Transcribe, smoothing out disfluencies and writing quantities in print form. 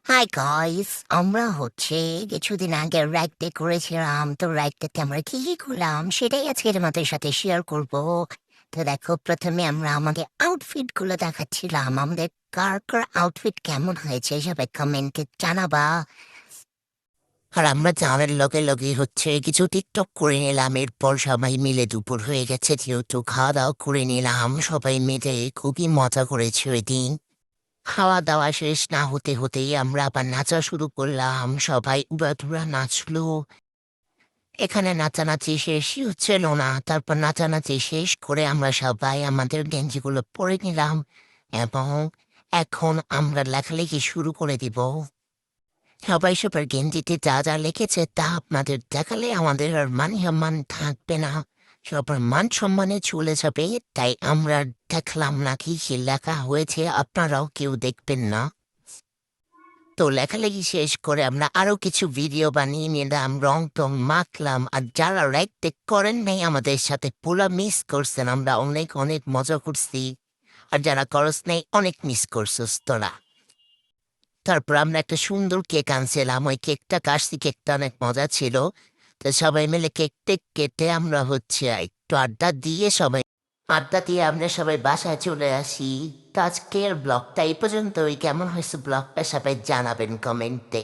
Hi guys, আমরা কিছুদিন আগে রাইড ডে করেছিলাম। তো রাইডটাতে আমরা কি কি করলাম সেটাই আজকে তোমাদের সাথে শেয়ার করব। তো দেখো, প্রথমে আমরা আমাদের আউটফিট গুলো দেখাচ্ছিলাম। আমাদের কার কার আউটফিট কেমন হয়েছে সবাই কমেন্টে জানাবা। আর আমরা যাওয়ার লগে লগে কিছু টিকটক করে নিলাম। এরপর সবাই মিলে দুপুর হয়ে গেছে, যেহেতু খাওয়া দাওয়া করে নিলাম। সবাই মিলে খুবই মজা করেছে ওই দিন। খাওয়া দাওয়া শেষ না হতে হতেই আমরা আবার নাচা শুরু করলাম। সবাই উড়াধুরা নাচলো। এখানে নাচানাচি শেষই হচ্ছিল না। তারপর নাচানাচি শেষ করে আমরা সবাই আমাদের গেঞ্জিগুলো পরে নিলাম এবং এখন আমরা লেখালেখি শুরু করে দিব। সবাই সবার গেঞ্জিতে যা যা লিখেছে তা আপনাদের দেখালে আমাদের আর মান সম্মান থাকবে না, সবার মান সম্মানে চলে যাবে। তাই আমরা দেখলাম না কি কি লেখা হয়েছে, আপনারাও কেউ দেখবেন না। তো লেখালেখি শেষ করে আমরা আরো কিছু ভিডিও বানিয়ে নিলাম, রং টং মাখলাম। আর যারা রাইট করেন নাই আমাদের সাথে পুরা মিস করছেন, আমরা অনেক অনেক মজা করছি। আর যারা করস নেই অনেক মিস করছিস তোরা। তারপর আমরা একটা সুন্দর কেক আনছিলাম, ওই কেকটা কাটছি, কেকটা অনেক মজা ছিল। তো সবাই মিলে কেক টেক কেটে আমরা একটু আড্ডা দিয়ে আমরা সবাই বাসায় চলে আসি। তো আজকের ব্লগটা এই পর্যন্তই। কেমন হয়েছে ব্লগটা সবাই জানাবেন কমেন্টে।